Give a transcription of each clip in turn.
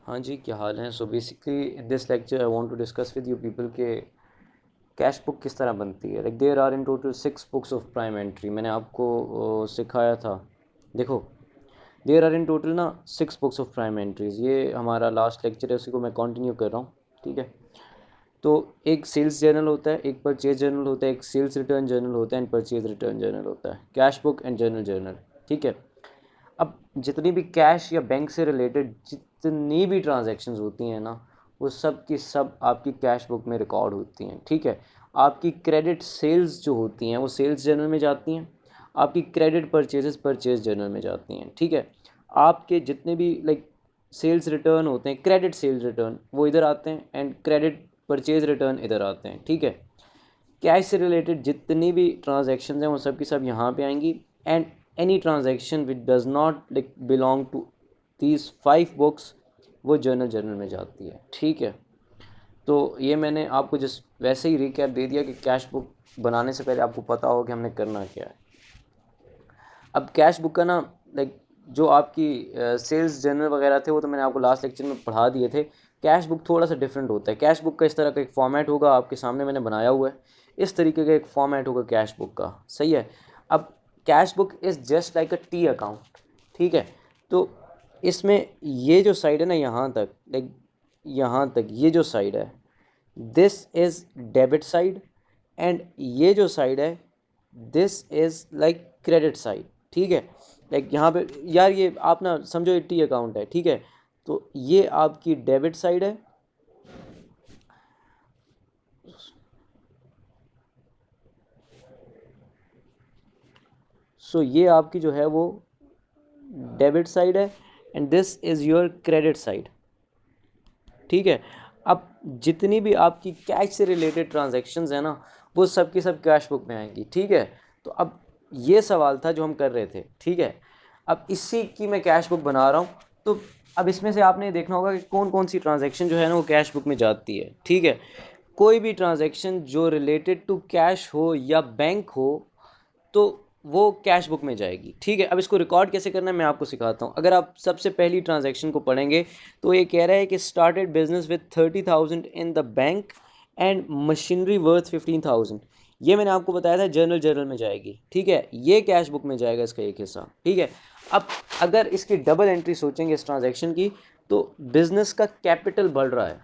हाँ जी, क्या हाल है? So basically in this lecture I want to discuss with you people के कैश बुक किस तरह बनती है। Like there are in total 6 books of prime entry. मैंने आपको सिखाया था। देखो, देयर आर इन टोटल ना 6 बुक्स ऑफ प्राइम एंट्रीज। ये हमारा लास्ट लेक्चर है, उसी को मैं कंटिन्यू कर रहा हूँ। ठीक है, तो एक सेल्स जर्नल होता है, एक परचेज जर्नल होता है, एक सेल्स रिटर्न जर्नल होता है एंड परचेज रिटर्न जर्नल होता है, cash book and journal journal. ठीक है, अब जितनी भी कैश या बैंक से रिलेटेड जितनी भी ट्रांजैक्शंस होती हैं ना, वो सब की सब आपकी कैश बुक में रिकॉर्ड होती हैं। ठीक है, आपकी क्रेडिट सेल्स जो होती हैं वो सेल्स जर्नल में जाती हैं, आपकी क्रेडिट परचेजेस परचेज जर्नल में जाती हैं। ठीक है, आपके जितने भी लाइक सेल्स रिटर्न होते हैं, क्रेडिट सेल्स रिटर्न वो इधर आते हैं एंड क्रेडिट परचेज रिटर्न इधर आते हैं। ठीक है, कैश से रिलेटेड जितनी भी ट्रांजेक्शन हैं वो सब की सब यहाँ पे आएंगी and any transaction which does not like belong to these 5 books वो जर्नल जर्नल में जाती है। ठीक है, तो ये मैंने आपको जस्ट वैसे ही रिकैप दे दिया कि कैश बुक बनाने से पहले आपको पता हो कि हमने करना क्या है। अब कैश बुक का ना लाइक जो आपकी सेल्स जर्नल वगैरह थे वो तो मैंने आपको लास्ट लेक्चर में पढ़ा दिए थे। कैश बुक थोड़ा सा डिफरेंट होता है। कैश बुक का इस तरह का एक फॉर्मेट होगा, आपके सामने मैंने बनाया हुआ है। इस तरीके का एक फॉर्मेट होगा कैश बुक का। सही है, अब cash book is just like a T account. ठीक है, तो इसमें ये जो साइड है ना, यहाँ तक लाइक यहाँ तक ये जो साइड है, this is debit side and ये जो साइड है this is like credit side. ठीक है, लाइक यहाँ पे यार ये आप ना समझो ये टी अकाउंट है। ठीक है, तो ये आपकी डेबिट साइड है, सो ये आपकी जो है वो डेबिट साइड है and this is your credit side. ठीक है, अब जितनी भी आपकी कैश से रिलेटेड ट्रांजैक्शंस हैं ना, वो सब की सब कैश बुक में आएंगी। ठीक है, तो अब ये सवाल था जो हम कर रहे थे। ठीक है, अब इसी की मैं कैश बुक बना रहा हूँ। तो अब इसमें से आपने देखना होगा कि कौन कौन सी ट्रांजैक्शन जो है ना वो कैश बुक में जाती है। ठीक है, कोई भी ट्रांजैक्शन जो रिलेटेड टू कैश हो या बैंक हो तो वो कैश बुक में जाएगी। ठीक है, अब इसको रिकॉर्ड कैसे करना है मैं आपको सिखाता हूँ। अगर आप सबसे पहली ट्रांजैक्शन को पढ़ेंगे तो ये कह रहा है कि started business with 30,000 in the bank and machinery worth 15,000। ये मैंने आपको बताया था जर्नल जर्नल में जाएगी। ठीक है, ये कैश बुक में जाएगा इसका एक हिस्सा। ठीक है, अब अगर इसकी डबल एंट्री सोचेंगे इस ट्रांजैक्शन की, तो बिजनेस का कैपिटल बढ़ रहा है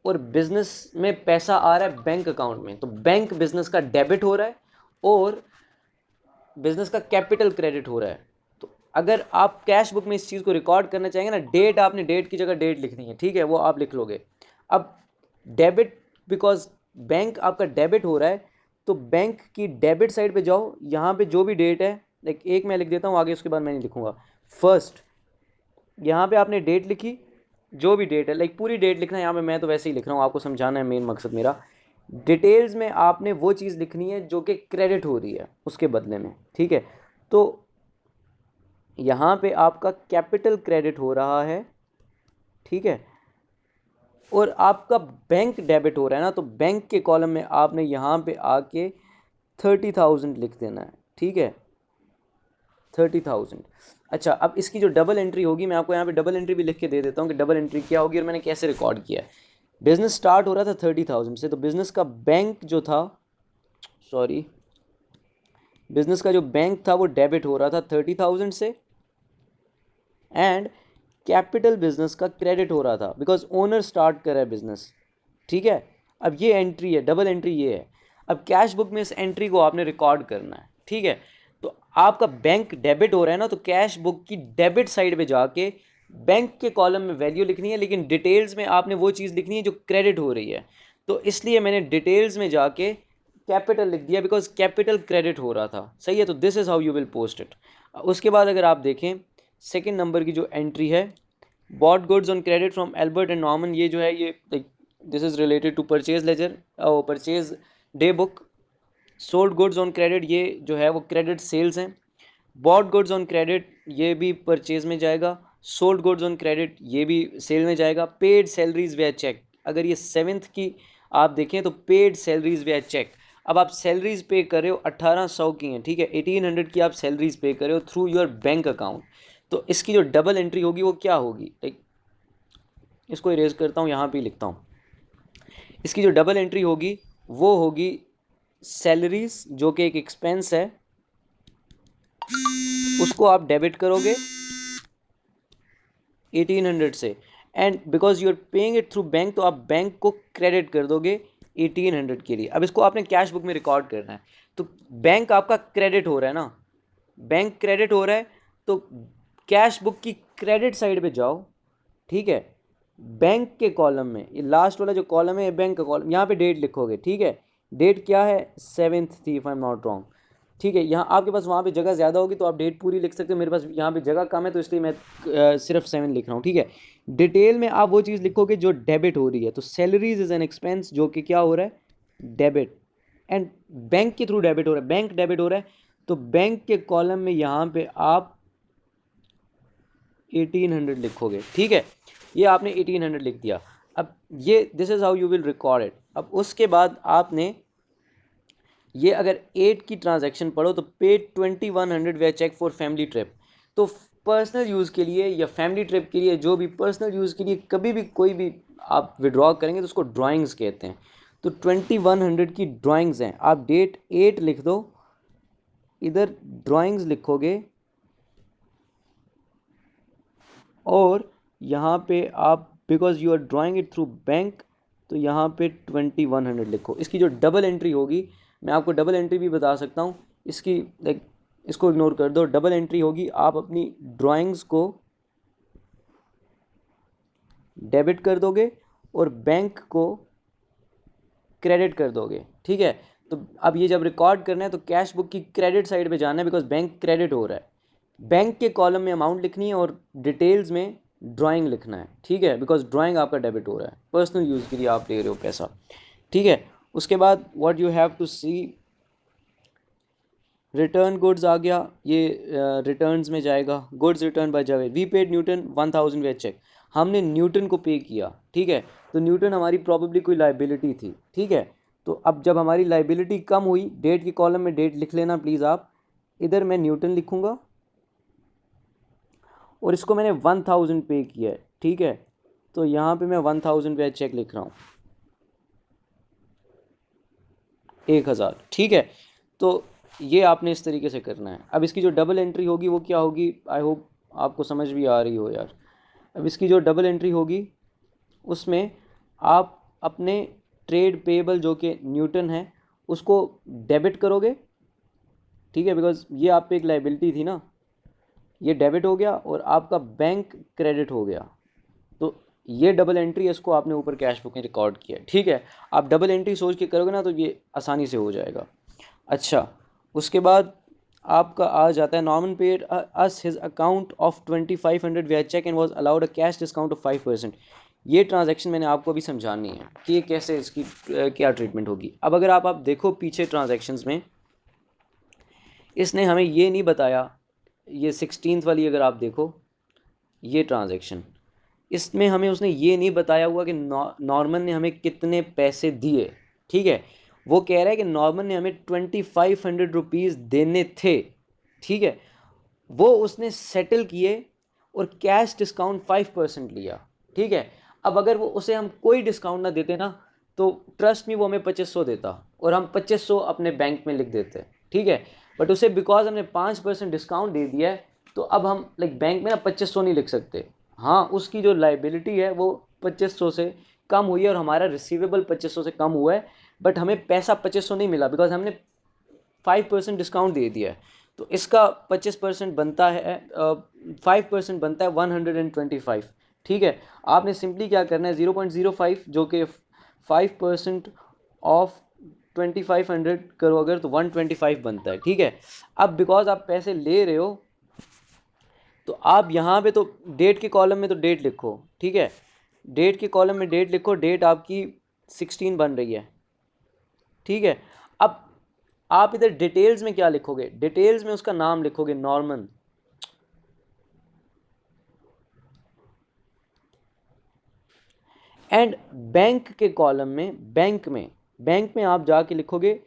और बिजनेस में पैसा आ रहा है बैंक अकाउंट में, तो बैंक बिजनेस का डेबिट हो रहा है और बिजनेस का कैपिटल क्रेडिट हो रहा है। तो अगर आप कैश बुक में इस चीज़ को रिकॉर्ड करना चाहेंगे ना, डेट आपने डेट की जगह डेट लिखनी है। ठीक है, वो आप लिख लोगे। अब डेबिट, बिकॉज बैंक आपका डेबिट हो रहा है, तो बैंक की डेबिट साइड पे जाओ, यहाँ पे जो भी डेट है लाइक एक मैं लिख देता हूँ, आगे उसके बाद मैं नहीं लिखूँगा। फर्स्ट यहाँ पे आपने डेट लिखी, जो भी डेट है लाइक पूरी डेट लिखना है यहाँ पे, मैं तो वैसे ही लिख रहा हूँ, आपको समझाना है मेन मकसद मेरा। डिटेल्स में आपने वो चीज़ लिखनी है जो कि क्रेडिट हो रही है उसके बदले में। ठीक है, तो यहाँ पे आपका कैपिटल क्रेडिट हो रहा है। ठीक है, और आपका बैंक डेबिट हो रहा है ना, तो बैंक के कॉलम में आपने यहाँ पे आके 30,000 लिख देना है। ठीक है, 30,000। अच्छा, अब इसकी जो डबल एंट्री होगी मैं आपको यहाँ पे डबल एंट्री भी लिख के दे देता हूँ कि डबल एंट्री क्या होगी और मैंने कैसे रिकॉर्ड किया है। बिजनेस स्टार्ट हो रहा था 30,000 से, तो बिजनेस का बैंक जो था, सॉरी, बिजनेस का जो बैंक था वो डेबिट हो रहा था 30,000 से एंड कैपिटल बिजनेस का क्रेडिट हो रहा था बिकॉज ओनर स्टार्ट कर रहा है बिजनेस। ठीक है, अब ये एंट्री है, डबल एंट्री ये है। अब कैश बुक में इस एंट्री को आपने रिकॉर्ड करना है। ठीक है, तो आपका बैंक डेबिट हो रहा है ना, तो कैश बुक की डेबिट साइड पे जाके बैंक के कॉलम में वैल्यू लिखनी है, लेकिन डिटेल्स में आपने वो चीज़ लिखनी है जो क्रेडिट हो रही है। तो इसलिए मैंने डिटेल्स में जाके कैपिटल लिख दिया बिकॉज कैपिटल क्रेडिट हो रहा था। सही है, तो this is how you will post it. उसके बाद अगर आप देखें सेकेंड नंबर की जो एंट्री है, bought goods on credit from Albert and Norman, ये जो है ये this is related to purchase ledger और purchase day book. Sold goods on credit, ये जो है वो क्रेडिट सेल्स हैं। बॉट गुड्स ऑन क्रेडिट ये भी परचेज में जाएगा। सोल्ड गुड्स ऑन क्रेडिट ये भी सेल में जाएगा। पेड सैलरीज वे चेक, अगर ये सेवेंथ की आप देखें तो पेड सैलरीज वे चेक। अब आप सैलरीज पे कर रहे हो 1800 की हैं। ठीक है, 1800 की आप सैलरीज पे कर रहे हो थ्रू योर बैंक अकाउंट। तो इसकी जो डबल एंट्री होगी वो क्या होगी, लाइक इसको इरेज करता हूँ, यहाँ पे लिखता हूँ। इसकी जो डबल एंट्री होगी वो होगी सैलरीज, जो कि एक एक्सपेंस है, उसको आप डेबिट करोगे 1800 से, and because you are paying it through bank, तो आप बैंक को क्रेडिट कर दोगे 1800 के लिए। अब इसको आपने कैश बुक में रिकॉर्ड करना है, तो बैंक आपका क्रेडिट हो रहा है ना, बैंक क्रेडिट हो रहा है, तो कैश बुक की क्रेडिट साइड पे जाओ, ठीक है। बैंक के कॉलम में ये लास्ट वाला जो कॉलम है, बैंक का कॉलम, यहाँ पे डेट लिखोगे, ठीक है। डेट क्या है, 7th थी if I am not wrong, ठीक है। यहाँ आपके पास वहाँ पे जगह ज़्यादा होगी तो आप डेट पूरी लिख सकते हो, मेरे पास यहाँ पे जगह कम है तो इसलिए मैं सिर्फ 7 लिख रहा हूँ, ठीक है। डिटेल में आप वो चीज़ लिखोगे जो डेबिट हो रही है, तो सैलरीज इज़ एन एक्सपेंस, जो कि क्या हो रहा है, डेबिट, एंड बैंक के थ्रू डेबिट हो रहा है, बैंक डेबिट हो रहा है, तो बैंक के कॉलम में यहाँ पे आप 1800 लिखोगे, ठीक है। ये आपने 1800 लिख दिया। अब ये this is how you will record it. अब उसके बाद आपने ये अगर 8 की ट्रांजैक्शन पढ़ो तो paid 2100 via cheque for family trip, तो पर्सनल यूज़ के लिए या फैमिली ट्रिप के लिए, जो भी पर्सनल यूज़ के लिए कभी भी कोई भी आप विड्रॉ करेंगे तो उसको ड्राइंग्स कहते हैं। तो 2100 की ड्राइंग्स हैं, आप डेट 8 लिख दो, इधर ड्राइंग्स लिखोगे, और यहाँ पे आप because you are drawing it through bank, तो यहाँ पे 2100 लिखो। इसकी जो डबल एंट्री होगी, मैं आपको डबल एंट्री भी बता सकता हूँ इसकी, लाइक इसको इग्नोर कर दो। डबल एंट्री होगी, आप अपनी ड्राइंग्स को डेबिट कर दोगे और बैंक को क्रेडिट कर दोगे, ठीक है। तो अब ये जब रिकॉर्ड करना है तो कैश बुक की क्रेडिट साइड पे जाना है, बिकॉज बैंक क्रेडिट हो रहा है। बैंक के कॉलम में अमाउंट लिखनी है और डिटेल्स में ड्राइंग लिखना है, ठीक है, बिकॉज ड्राइंग आपका डेबिट हो रहा है, पर्सनल यूज़ के लिए आप ले रहे हो पैसा, ठीक है। उसके बाद what you have to see, return goods आ गया, ये रिटर्न्स में जाएगा, goods return by Javed, we paid Newton 1000 via cheque, हमने न्यूटन को पे किया, ठीक है। तो न्यूटन हमारी प्रॉबेबली कोई लाइबिलिटी थी, ठीक है। तो अब जब हमारी लाइबिलिटी कम हुई, डेट के कॉलम में डेट लिख लेना प्लीज़ आप, इधर मैं न्यूटन लिखूँगा और इसको मैंने 1000 पे किया है, ठीक है। तो यहाँ पे मैं 1000 पे चेक लिख रहा हूँ, 1000, ठीक है। तो ये आपने इस तरीके से करना है। अब इसकी जो डबल एंट्री होगी वो क्या होगी, आई होप आपको समझ भी आ रही हो यार। अब इसकी जो डबल एंट्री होगी उसमें आप अपने ट्रेड पेएबल जो कि न्यूटन है उसको डेबिट करोगे, ठीक है, बिकॉज ये आप पे एक लाइबिलिटी थी ना, ये डेबिट हो गया और आपका बैंक क्रेडिट हो गया। तो ये डबल एंट्री है, इसको आपने ऊपर कैश बुक में रिकॉर्ड किया, ठीक है। आप डबल एंट्री सोच के करोगे ना तो ये आसानी से हो जाएगा। अच्छा, उसके बाद आपका आ जाता है, Norman paid us his account of 2500 via cheque and was allowed a cash discount of 5%। ये ट्रांजैक्शन मैंने आपको अभी समझानी है कि ये कैसे, इसकी क्या ट्रीटमेंट होगी। अब अगर आप देखो पीछे ट्रांजैक्शंस में, इसने हमें ये नहीं बताया, ये 16th वाली अगर आप देखो ये ट्रांजैक्शन, इसमें हमें उसने ये नहीं बताया हुआ कि नॉर्मन ने हमें कितने पैसे दिए, ठीक है। वो कह रहा है कि नॉर्मन ने हमें 2500 रुपीज़ देने थे, ठीक है। वो उसने सेटल किए और कैश डिस्काउंट 5% लिया, ठीक है। अब अगर वो उसे हम कोई डिस्काउंट ना देते ना, तो ट्रस्ट में वो हमें 2500 देता और हम 2500 अपने बैंक में लिख देते, ठीक है। बट उसे बिकॉज हमने 5% डिस्काउंट दे दिया है, तो अब हम लाइक बैंक में ना 2500 नहीं लिख सकते। हाँ, उसकी जो लाइबिलिटी है वो 2500 से कम हुई है और हमारा रिसीवेबल 2500 से कम हुआ है, बट हमें पैसा 2500 नहीं मिला बिकॉज हमने 5% डिस्काउंट दे दिया है। तो इसका 25% बनता है, 5% बनता है 125, ठीक है। आपने सिंपली क्या करना है, 0.05 जो कि 5% ऑफ 2500 करो अगर, तो 125 बनता है, ठीक है। अब बिकॉज आप पैसे ले रहे हो तो आप यहाँ पे तो डेट के कॉलम में तो डेट लिखो, ठीक है। डेट के कॉलम में डेट लिखो, डेट आपकी 16 बन रही है, ठीक है। अब आप इधर डिटेल्स में क्या लिखोगे, डिटेल्स में उसका नाम लिखोगे नॉर्मन, एंड बैंक के कॉलम में, बैंक में आप जाके लिखोगे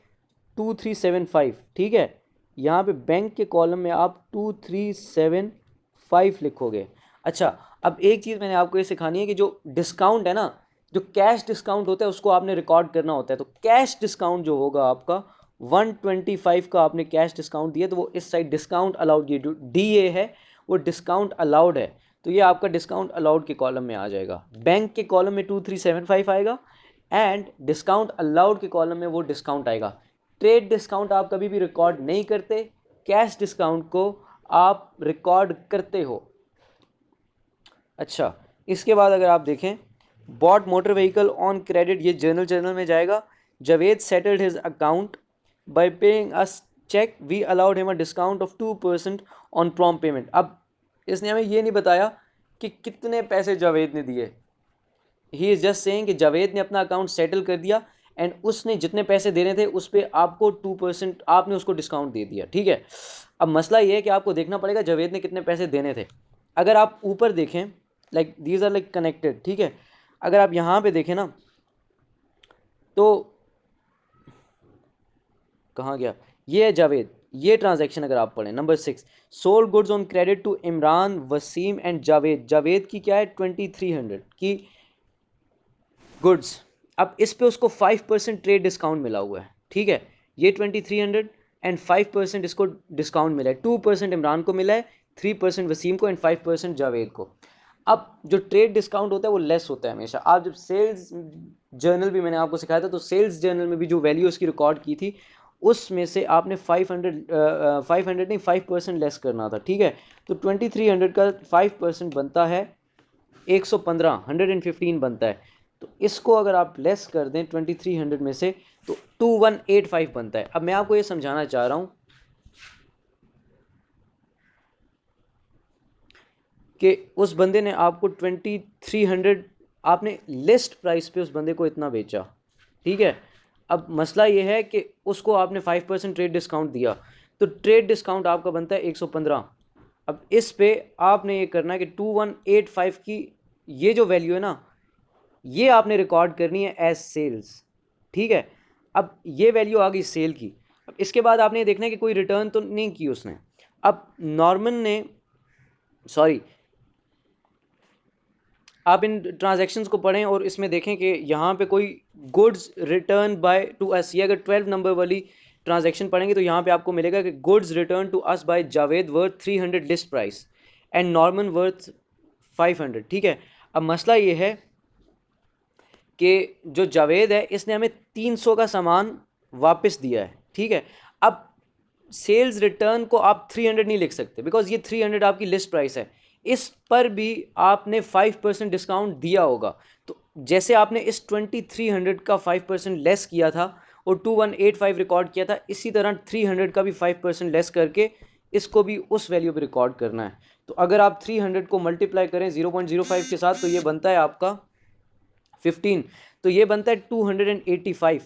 2375, ठीक है। यहाँ पे बैंक के कॉलम में आप 2375 लिखोगे। अच्छा, अब एक चीज़ मैंने आपको ये सिखानी है कि जो डिस्काउंट है ना, जो कैश डिस्काउंट होता है उसको आपने रिकॉर्ड करना होता है। तो कैश डिस्काउंट जो होगा आपका 125 का आपने कैश डिस्काउंट दिया, तो वो इस साइड डिस्काउंट अलाउड, ये जो DA है वो डिस्काउंट अलाउड है, तो ये आपका डिस्काउंट अलाउड के कॉलम में आ जाएगा। बैंक के कॉलम में 2375 आएगा एंड डिस्काउंट अलाउड के कॉलम में वो डिस्काउंट आएगा। ट्रेड डिस्काउंट आप कभी भी रिकॉर्ड नहीं करते, कैश डिस्काउंट को आप रिकॉर्ड करते हो। अच्छा, इसके बाद अगर आप देखें bought motor vehicle on credit, ये जर्नल में जाएगा। Javed settled his account by paying us cheque, we allowed him a discount of 2% on prompt payment. अब इसने हमें ये नहीं बताया कि कितने पैसे जावेद ने दिए, ही इज़ जस्ट सेइंग कि जावेद ने अपना अकाउंट सेटल कर दिया एंड उसने जितने पैसे देने थे उस पर आपको 2% आपने उसको डिस्काउंट दे दिया, ठीक है। अब मसला ये है कि आपको देखना पड़ेगा जावेद ने कितने पैसे देने थे। अगर आप ऊपर देखें, like these are like connected, ठीक है। अगर आप यहाँ पे देखें ना, तो कहाँ गया, ये है जावेद, ये ट्रांजैक्शन अगर आप पढ़ें number 6, sold goods on credit to Imran, Wasim and Javed. Javed की क्या है 2300 की गुड्स। अब इस पे उसको 5% ट्रेड डिस्काउंट मिला हुआ है, ठीक है। ये 2300 एंड 5% इसको डिस्काउंट मिला है, 2% इमरान को मिला है, 3% वसीम को एंड 5% जावेद को। अब जो ट्रेड डिस्काउंट होता है वो लेस होता है हमेशा। आप जब सेल्स जर्नल भी मैंने आपको सिखाया था, तो सेल्स जर्नल में भी जो वैल्यू उसकी रिकॉर्ड की थी उसमें से आपने 500 नहीं 5% लेस करना था, ठीक है। तो 2300 का 5% बनता है 115, 115 बनता है। तो इसको अगर आप लेस कर दें 2300 में से तो 2185 बनता है। अब मैं आपको ये समझाना चाह रहा हूँ कि उस बंदे ने आपको 2300, आपने लिस्ट प्राइस पे उस बंदे को इतना बेचा, ठीक है। अब मसला ये है कि उसको आपने 5% ट्रेड डिस्काउंट दिया, तो ट्रेड डिस्काउंट आपका बनता है 115। अब इस पे आपने ये करना है कि 2185 की ये जो वैल्यू है ना, ये आपने रिकॉर्ड करनी है एज सेल्स, ठीक है। अब ये वैल्यू आ गई सेल की। अब इसके बाद आपने देखना है कि कोई रिटर्न तो नहीं की उसने। अब नॉर्मन ने, सॉरी, आप इन ट्रांजैक्शंस को पढ़ें और इसमें देखें कि यहाँ पे कोई goods return by to us, ये अगर 12 नंबर वाली ट्रांजैक्शन पढ़ेंगे तो यहाँ पे आपको मिलेगा कि goods return to us by Javed worth 300 list price and Norman worth 500, ठीक है। अब मसला ये है कि जो जावेद है इसने हमें 300 का सामान वापस दिया है, ठीक है। अब सेल्स रिटर्न को आप 300 नहीं लिख सकते बिकॉज ये 300 आपकी लिस्ट प्राइस है, इस पर भी आपने 5% डिस्काउंट दिया होगा। तो जैसे आपने इस 2300 का 5% लेस किया था और 2185 रिकॉर्ड किया था, इसी तरह 300 का भी 5% लेस करके इसको भी उस वैल्यू पे रिकॉर्ड करना है। तो अगर आप 300 को मल्टीप्लाई करें 0.05 के साथ तो ये बनता है आपका 15, तो ये बनता है 285।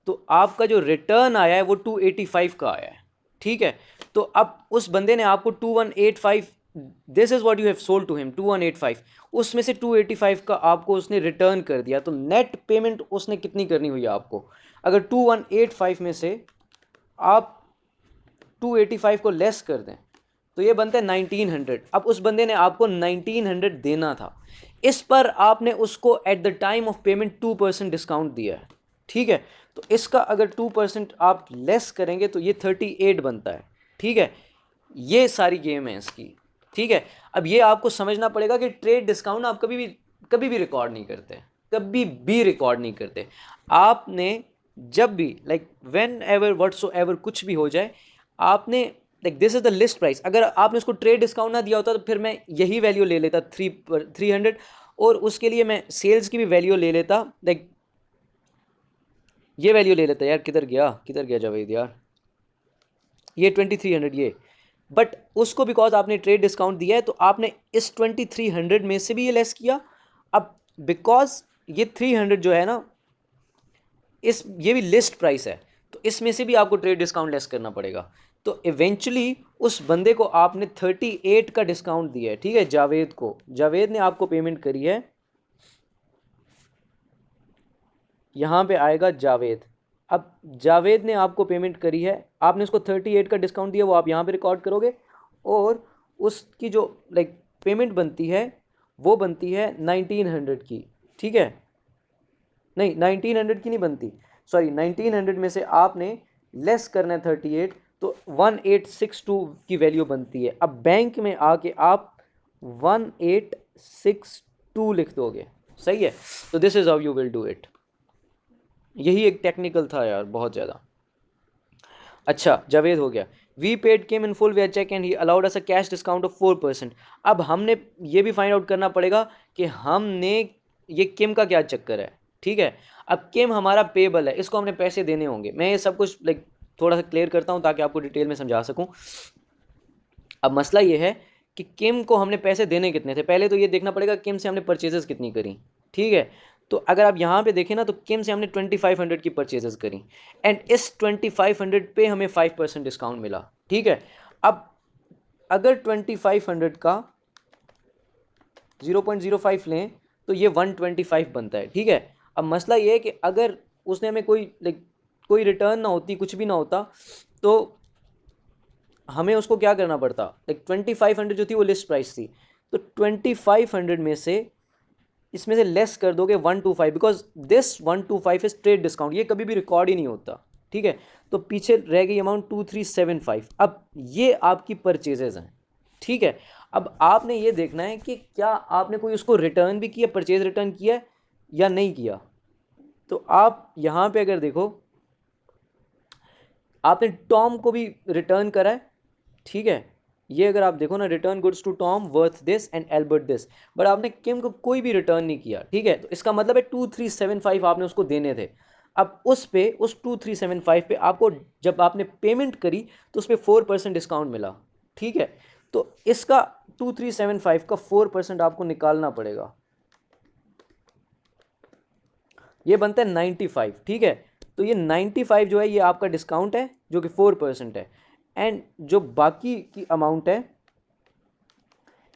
तो आपका जो रिटर्न आया है वो 285 का आया है, ठीक है। तो अब उस बंदे ने आपको 2185, this is what you have sold to him 2185, उसमें से 285 का आपको उसने रिटर्न कर दिया। तो नेट पेमेंट उसने कितनी करनी हुई है आपको, अगर 2185 में से आप 285 को लेस कर दें तो ये बनता है 1900। अब उस बंदे ने आपको 1900 देना था, इस पर आपने उसको at the time of payment 2% discount दिया है, ठीक है। तो इसका अगर 2% आप लेस करेंगे तो ये 38 बनता है, ठीक है। ये सारी गेम है इसकी, ठीक है। अब ये आपको समझना पड़ेगा कि ट्रेड डिस्काउंट आप कभी भी रिकॉर्ड नहीं करते, कभी भी रिकॉर्ड नहीं करते। आपने जब भी like when ever whatso ever कुछ भी हो जाए, आपने like this is the list price, अगर आपने उसको ट्रेड डिस्काउंट ना दिया होता तो फिर मैं यही वैल्यू ले लेता 300 और उसके लिए मैं सेल्स की भी वैल्यू ले लेता, लाइक ये वैल्यू ले लेता। यार किधर गया जावेद यार, ये 2300 ये, बट उसको बिकॉज आपने ट्रेड डिस्काउंट दिया है तो आपने इस 2300 में से भी ये लेस किया। अब बिकॉज ये 300 जो है ना, ये भी लिस्ट प्राइस है, तो इसमें से भी आपको ट्रेड डिस्काउंट लेस करना पड़ेगा। तो इवेंचुअली उस बंदे को आपने 38 का डिस्काउंट दिया है, ठीक है। जावेद ने आपको पेमेंट करी है, यहाँ पे आएगा जावेद। अब जावेद ने आपको पेमेंट करी है, आपने उसको 38 का डिस्काउंट दिया, वो आप यहाँ पे रिकॉर्ड करोगे और उसकी जो लाइक पेमेंट बनती है वो बनती है 1900 की, ठीक है, नहीं 1900 की नहीं बनती, सॉरी 1900 में से आपने लेस करना है 38, तो 1862 की वैल्यू बनती है। अब बैंक में आके आप 1862 लिख दोगे, सही है। तो this is how you will do it. यही एक टेक्निकल था यार, बहुत ज़्यादा। अच्छा जावेद हो गया। We paid Kim in full via cheque and he allowed us a cash discount of 4%। अब हमने ये भी फाइंड आउट करना पड़ेगा कि हमने ये केम का क्या चक्कर है, ठीक है। अब केम हमारा पेबल है, इसको हमने पैसे देने होंगे। मैं ये सब कुछ लाइक थोड़ा सा क्लियर करता हूँ ताकि आपको डिटेल में समझा सकूँ। अब मसला ये है कि केम को हमने पैसे देने कितने थे। पहले तो ये देखना पड़ेगा केम से हमने परचेजेस कितनी करी, ठीक है। तो अगर आप यहाँ पे देखें ना, तो केम से हमने 2500 की परचेजेस करी एंड इस 2500 पे हमें 5% डिस्काउंट मिला, ठीक है। अब अगर 2500 का 0.05 लें तो ये 125 बनता है, ठीक है। अब मसला ये है कि अगर उसने हमें कोई रिटर्न ना होती, कुछ भी ना होता, तो हमें उसको क्या करना पड़ता। 2500 जो थी वो लिस्ट प्राइस थी, तो 2500 में से इसमें से लेस कर दोगे 125, because this 125 is trade discount, ये कभी भी रिकॉर्ड ही नहीं होता, ठीक है। तो पीछे रह गई अमाउंट 2375। अब ये आपकी परचेजेज हैं, ठीक है। अब आपने ये देखना है कि क्या आपने कोई उसको रिटर्न भी किया, परचेज रिटर्न किया या नहीं किया। तो आप यहाँ पे अगर देखो, आपने टॉम को भी रिटर्न करा है, ठीक है। ये अगर आप देखो ना, return goods to Tom worth this and Albert this, but आपने किम को कोई भी रिटर्न नहीं किया, ठीक है। तो इसका मतलब है 2375 आपने उसको देने थे। अब उस 2375 पे आपको जब आपने पेमेंट करी तो उस पर 4% डिस्काउंट मिला, ठीक है। तो इसका 2375 का 4% आपको निकालना पड़ेगा, ये बनता है 95, ठीक है। तो ये 95 जो है ये आपका डिस्काउंट है जो कि 4% है, एंड जो बाकी की अमाउंट है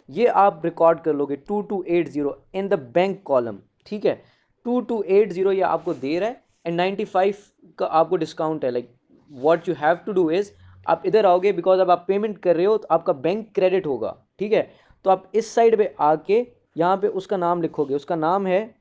ये आप रिकॉर्ड कर लोगे 2280 इन द बैंक कॉलम, ठीक है। 2280 ये आपको दे रहा है एंड 95 का आपको डिस्काउंट है। Like what you have to do is, आप इधर आओगे बिकॉज अब आप पेमेंट कर रहे हो तो आपका बैंक क्रेडिट होगा, ठीक है। तो आप इस साइड पे आके यहाँ पे उसका नाम लिखोगे, उसका नाम है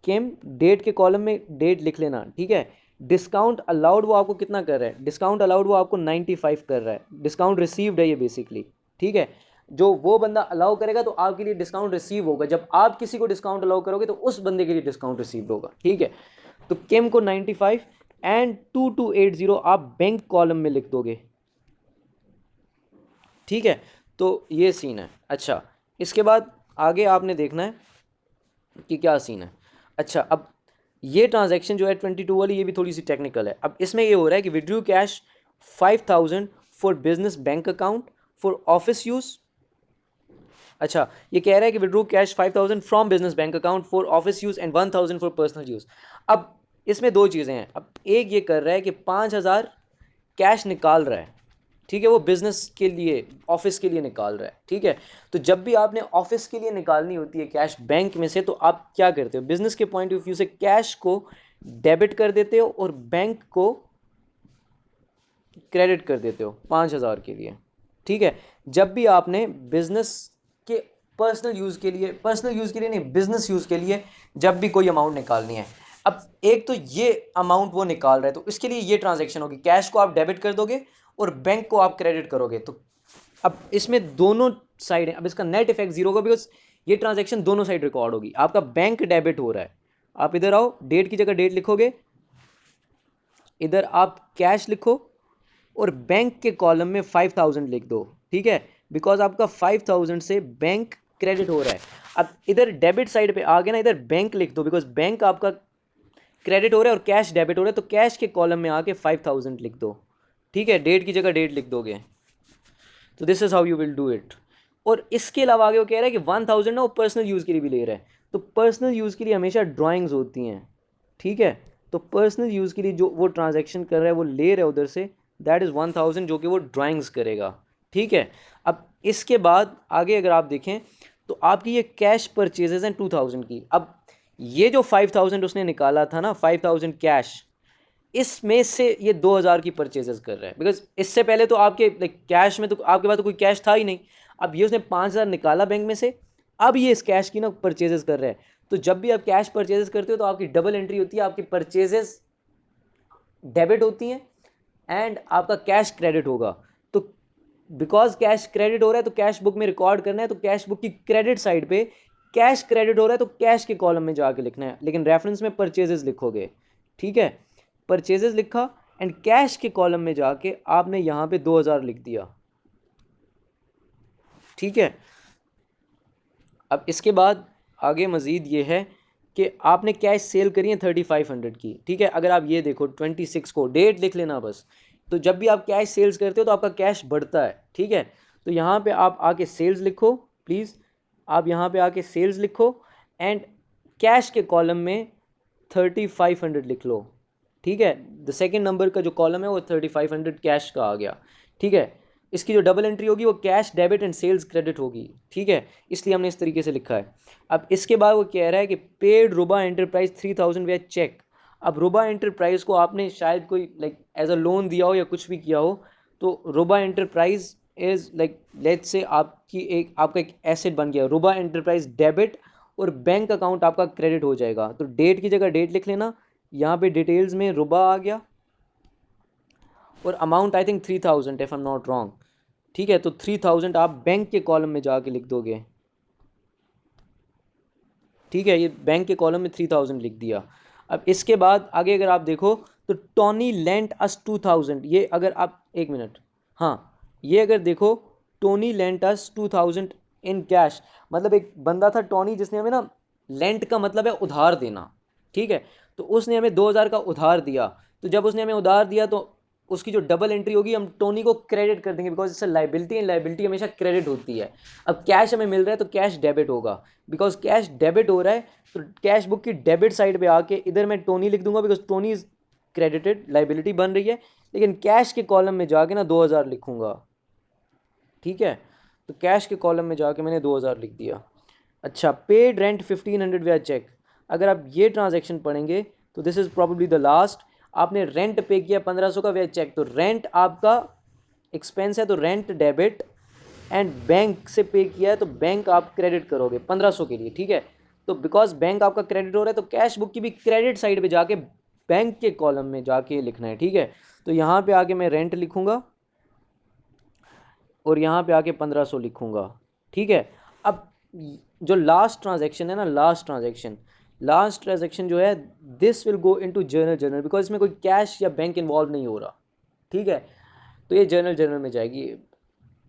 किम, डेट के कॉलम में डेट लिख लेना, ठीक है। डिस्काउंट अलाउड वो आपको कितना कर रहा है, डिस्काउंट अलाउड वो आपको 95 कर रहा है, डिस्काउंट रिसीव्ड है ये बेसिकली, ठीक है। जो वो बंदा अलाउ करेगा तो आपके लिए डिस्काउंट रिसीव होगा, जब आप किसी को डिस्काउंट अलाउ करोगे तो उस बंदे के लिए डिस्काउंट रिसीव होगा, ठीक है। तो किम को 95 एंड 2280 आप बैंक कॉलम में लिख दोगे, ठीक है। तो ये सीन है। अच्छा इसके बाद आगे आपने देखना है कि क्या सीन है। अच्छा अब ये ट्रांजैक्शन जो है 22 वाली, ये भी थोड़ी सी टेक्निकल है। अब इसमें ये हो रहा है कि withdrew cash 5000 for business bank account for office use. अच्छा ये कह रहा है कि withdrew cash 5000 from business bank account for office use and 1000 for personal use. अब इसमें दो चीज़ें हैं। अब एक ये कर रहा है कि 5000 कैश निकाल रहा है, ठीक है, वो बिज़नेस के लिए, ऑफिस के लिए निकाल रहा है, ठीक है। तो जब भी आपने ऑफिस के लिए निकालनी होती है कैश बैंक में से, तो आप क्या करते हो, बिज़नेस के पॉइंट ऑफ व्यू से कैश को डेबिट कर देते हो और बैंक को क्रेडिट कर देते हो 5000 के लिए, ठीक है। जब भी आपने बिज़नेस के पर्सनल यूज़ के लिए नहीं, बिज़नेस यूज़ के लिए जब भी कोई अमाउंट निकालनी है। अब एक तो ये अमाउंट वो निकाल रहा है, तो इसके लिए ये ट्रांजैक्शन होगी, कैश को आप डेबिट कर दोगे और बैंक को आप क्रेडिट करोगे। तो अब इसमें दोनों साइड है। अब इसका नेट इफेक्ट जीरो होगा बिकॉज ये ट्रांजैक्शन दोनों साइड रिकॉर्ड होगी। आपका बैंक डेबिट हो रहा है, आप इधर आओ, डेट की जगह डेट लिखोगे, इधर आप कैश लिखो और बैंक के कॉलम में 5000 लिख दो, ठीक है, बिकॉज आपका 5000 से बैंक क्रेडिट हो रहा है। अब इधर डेबिट साइड पे आ गया ना, इधर बैंक लिख दो बिकॉज बैंक आपका क्रेडिट हो रहा है और कैश डेबिट हो रहा है, तो कैश के कॉलम में आके 5000 लिख दो, ठीक है, डेट की जगह डेट लिख दोगे। तो this is how you will do it. और इसके अलावा आगे वो कह रहा है कि 1000 ना वो पर्सनल यूज़ के लिए भी ले रहा है, तो पर्सनल यूज़ के लिए हमेशा ड्राइंग्स होती हैं, ठीक है। तो पर्सनल यूज़ के लिए जो वो ट्रांजैक्शन कर रहा है, वो ले रहा है उधर से, दैट इज़ 1000 जो कि वो ड्राइंग्स करेगा, ठीक है। अब इसके बाद आगे अगर आप देखें तो आपकी ये कैश परचेजेज हैं 2000 की। अब ये जो 5000 उसने निकाला था ना, 5000 कैश, इसमें से ये 2000 की परचेजेस कर रहा है, बिकॉज इससे पहले तो आपके लाइक कैश में तो आपके पास तो कोई कैश था ही नहीं। अब ये उसने 5,000 निकाला बैंक में से, अब ये इस कैश की ना परचेजेस कर रहा है। तो जब भी आप कैश परचेजेस करते हो तो आपकी डबल एंट्री होती है, आपकी परचेजेस डेबिट होती हैं एंड आपका कैश क्रेडिट होगा। तो बिकॉज कैश क्रेडिट हो रहा है तो कैश बुक में रिकॉर्ड करना है, तो कैश बुक की क्रेडिट साइड पे कैश क्रेडिट हो रहा है तो कैश के कॉलम में जाके लिखना है, लेकिन रेफरेंस में परचेजेस लिखोगे। ठीक है, परचेजेस लिखा एंड कैश के कॉलम में जाके आपने यहाँ पे 2,000 लिख दिया। ठीक है, अब इसके बाद आगे मज़ीद ये है कि आपने कैश सेल करी है 3,500 की। ठीक है, अगर आप ये देखो 26 को डेट लिख लेना बस। तो जब भी आप कैश सेल्स करते हो तो आपका कैश बढ़ता है। ठीक है, तो यहाँ पे आप आके सेल्स लिखो प्लीज़, आप यहाँ पे आके सेल्स लिखो एंड कैश के कॉलम में 3,500 लिख लो। ठीक है, द सेकेंड नंबर का जो कॉलम है वो 3,500 कैश का आ गया। ठीक है, इसकी जो डबल एंट्री होगी वो cash debit and sales credit होगी। ठीक है, इसलिए हमने इस तरीके से लिखा है। अब इसके बाद वो कह रहा है कि पेड रुबा एंटरप्राइज 3,000 वे चेक। अब रुबा एंटरप्राइज को आपने शायद कोई लाइक एज अ लोन दिया हो या कुछ भी किया हो, तो Ruba enterprise is like let's say आपका एक एसेट बन गया, रुबा एंटरप्राइज डेबिट और बैंक अकाउंट आपका क्रेडिट हो जाएगा। तो डेट की जगह डेट लिख लेना, यहाँ पे डिटेल्स में रुबा आ गया और amount I think 3,000 if I am not wrong. ठीक है, तो 3,000 आप बैंक के कॉलम में जाके लिख दोगे। ठीक है, ये बैंक के कॉलम में 3,000 लिख दिया। अब इसके बाद आगे अगर आप देखो तो टोनी लेंट अस 2,000, ये अगर आप एक मिनट, हाँ ये अगर देखो Tony lent us 2,000 in cash, मतलब एक बंदा था टोनी जिसने हमें ना, लेंट का मतलब है उधार देना। ठीक है, तो उसने हमें 2,000 का उधार दिया। तो जब उसने हमें उधार दिया तो उसकी जो डबल एंट्री होगी हम टोनी को क्रेडिट कर देंगे, बिकॉज इससे लाइबिलिटी एंड लाइबिलिटी हमेशा क्रेडिट होती है। अब कैश हमें मिल रहा है तो कैश डेबिट होगा, बिकॉज कैश डेबिट हो रहा है तो कैश बुक की डेबिट साइड पे आके इधर मैं टोनी लिख दूंगा because Tony is credited, liability बन रही है, लेकिन कैश के कॉलम में जाके ना 2,000 लिखूंगा। ठीक है, तो कैश के कॉलम में जाके मैंने 2,000 लिख दिया। अच्छा, पेड रेंट 1,500 वेयर चेक। अगर आप ये ट्रांजैक्शन पढ़ेंगे तो this is probably the last. आपने रेंट पे किया 1,500 का वेयर चेक, तो रेंट आपका एक्सपेंस है तो रेंट डेबिट एंड बैंक से पे किया है तो बैंक आप क्रेडिट करोगे 1,500 के लिए। ठीक है, तो बिकॉज बैंक आपका क्रेडिट हो रहा है तो कैश बुक की भी क्रेडिट साइड पे जाके बैंक के कॉलम में जाके लिखना है। ठीक है, तो यहाँ पे आके मैं रेंट लिखूंगा और यहाँ पे आके 1,500 लिखूंगा। ठीक है, अब जो लास्ट ट्रांजैक्शन है ना, लास्ट ट्रांजैक्शन जो है this will go into journal because इसमें कोई कैश या बैंक इन्वॉल्व नहीं हो रहा। ठीक है, तो ये जर्नल में जाएगी।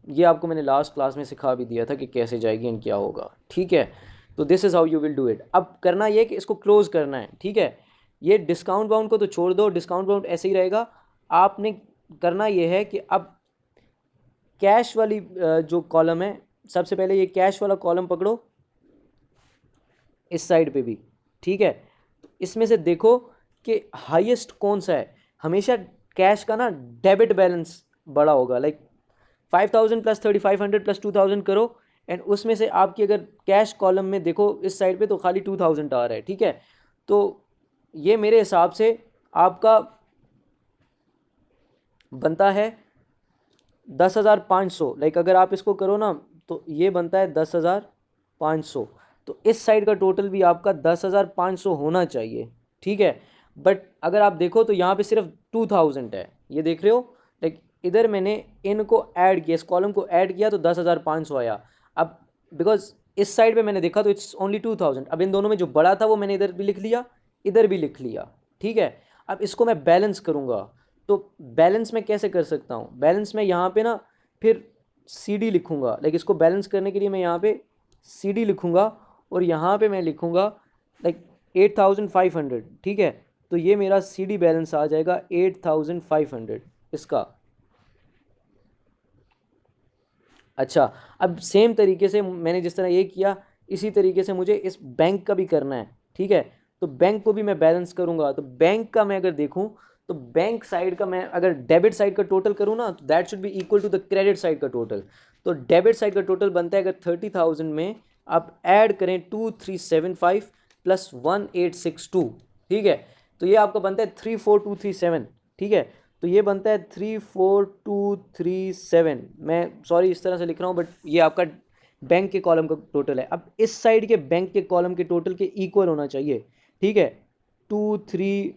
ये आपको मैंने लास्ट क्लास में सिखा भी दिया था कि कैसे जाएगी एंड क्या होगा। ठीक है, तो this is how you will do it. अब करना ये कि इसको क्लोज करना है। ठीक है, ये डिस्काउंट बाउंड को तो छोड़ दो, डिस्काउंट बाउंड ऐसे ही रहेगा। आपने करना ये है कि अब कैश वाली जो कॉलम है, सबसे पहले ये कैश वाला कॉलम पकड़ो इस साइड पे भी। ठीक है, तो इसमें से देखो कि हाईएस्ट कौन सा है। हमेशा कैश का ना डेबिट बैलेंस बड़ा होगा, लाइक 5,000 प्लस 3,500 प्लस 2,000 करो एंड उसमें से आपकी अगर कैश कॉलम में देखो इस साइड पे तो खाली 2,000 आ रहा है। ठीक है, तो ये मेरे हिसाब से आपका बनता है 10,500। लाइक अगर आप इसको करो ना तो ये बनता है 10,500। तो इस साइड का टोटल भी आपका 10,500 होना चाहिए। ठीक है, बट अगर आप देखो तो यहाँ पे सिर्फ 2,000 है, ये देख रहे हो। लाइक इधर मैंने इनको ऐड किया, इस कॉलम को ऐड किया तो 10,500 आया। अब बिकॉज इस साइड पे मैंने देखा तो इट्स ओनली 2,000। अब इन दोनों में जो बड़ा था वो मैंने इधर भी लिख लिया, इधर भी लिख लिया। ठीक है, अब इसको मैं बैलेंस करूँगा तो बैलेंस में कैसे कर सकता हूँ, बैलेंस में यहाँ पे ना फिर CD लिखूँगा। लाइक इसको बैलेंस करने के लिए मैं यहाँ पे CD लिखूँगा और यहाँ पे मैं लिखूँगा लाइक 8,500। ठीक है, तो ये मेरा CD बैलेंस आ जाएगा 8,500 इसका। अच्छा, अब सेम तरीके से मैंने जिस तरह ये किया इसी तरीके से मुझे इस बैंक का भी करना है। ठीक है, तो बैंक को भी मैं बैलेंस करूँगा। तो बैंक का मैं अगर देखूँ तो बैंक साइड का मैं अगर डेबिट साइड का टोटल करूँ ना तो that should be equal to the credit side का टोटल। तो डेबिट साइड का टोटल बनता है अगर 30,000 में आप ऐड करें 2,375 प्लस 1,862। ठीक है, तो ये आपका बनता है 3,4,237। ठीक है, तो ये बनता है 34237। मैं सॉरी इस तरह से लिख रहा हूँ, बट ये आपका बैंक के कॉलम का टोटल है। अब इस साइड के बैंक के कॉलम के टोटल के इक्वल होना चाहिए, ठीक है। 3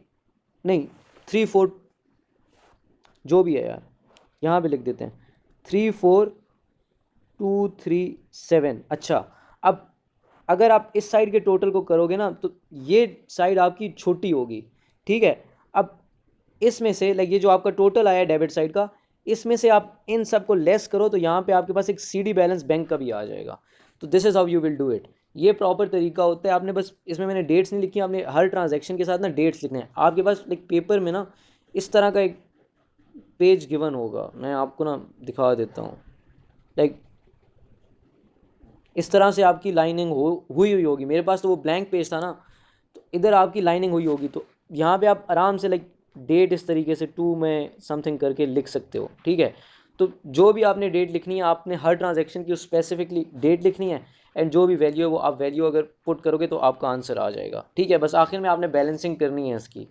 4 जो भी है यार, यहाँ पे लिख देते हैं 34237। अच्छा, अब अगर आप इस साइड के टोटल को करोगे ना तो ये साइड आपकी छोटी होगी, ठीक है। अब इसमें से लाइक ये जो आपका टोटल आया है डेबिट साइड का, इसमें से आप इन सब को लेस करो तो यहाँ पे आपके पास एक CD बैलेंस बैंक का भी आ जाएगा। तो this is how you will do it. ये प्रॉपर तरीका होता है। आपने बस इसमें मैंने डेट्स नहीं लिखी, आपने हर ट्रांजैक्शन के साथ ना डेट्स लिखने हैं। आपके पास लाइक पेपर में ना इस तरह का एक पेज गिवन होगा, मैं आपको ना दिखा देता हूँ। लाइक इस तरह से आपकी लाइनिंग हुई होगी। मेरे पास तो वो ब्लैंक पेज था ना, तो इधर आपकी लाइनिंग हुई होगी। तो यहाँ पे आप आराम से लाइक डेट इस तरीके से 2 में समथिंग करके लिख सकते हो, ठीक है। तो जो भी आपने डेट लिखनी है, आपने हर ट्रांजैक्शन की स्पेसिफिकली डेट लिखनी है, एंड जो भी वैल्यू है वो आप वैल्यू अगर पुट करोगे तो आपका आंसर आ जाएगा, ठीक है। बस आखिर में आपने बैलेंसिंग करनी है इसकी।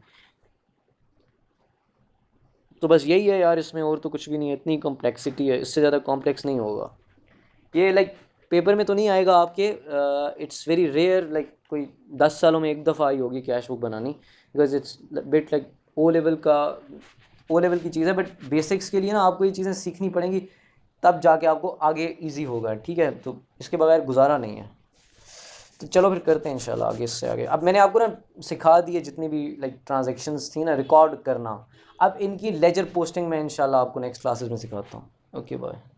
तो बस यही है यार इसमें, और तो कुछ भी नहीं है। इतनी कॉम्प्लेक्सिटी है, इससे ज़्यादा कॉम्प्लेक्स नहीं होगा ये। लाइक पेपर में तो नहीं आएगा आपके, इट्स वेरी रेयर, लाइक कोई 10 सालों में एक दफ़ा आई होगी कैश बुक बनानी, because it's bit like O level की चीज़ है। बट बेसिक्स के लिए ना आपको ये चीज़ें सीखनी पड़ेंगी, तब जाके आपको आगे इजी होगा, ठीक है। तो इसके बगैर गुजारा नहीं है। तो चलो फिर करते हैं इंशाल्लाह आगे, इससे आगे। अब मैंने आपको ना सिखा दिए जितनी भी लाइक ट्रांजेक्शन्स थी ना रिकॉर्ड करना। अब इनकी लेजर पोस्टिंग मैं इंशाल्लाह आपको नेक्स्ट क्लासेस में सिखाता हूँ। Okay bye.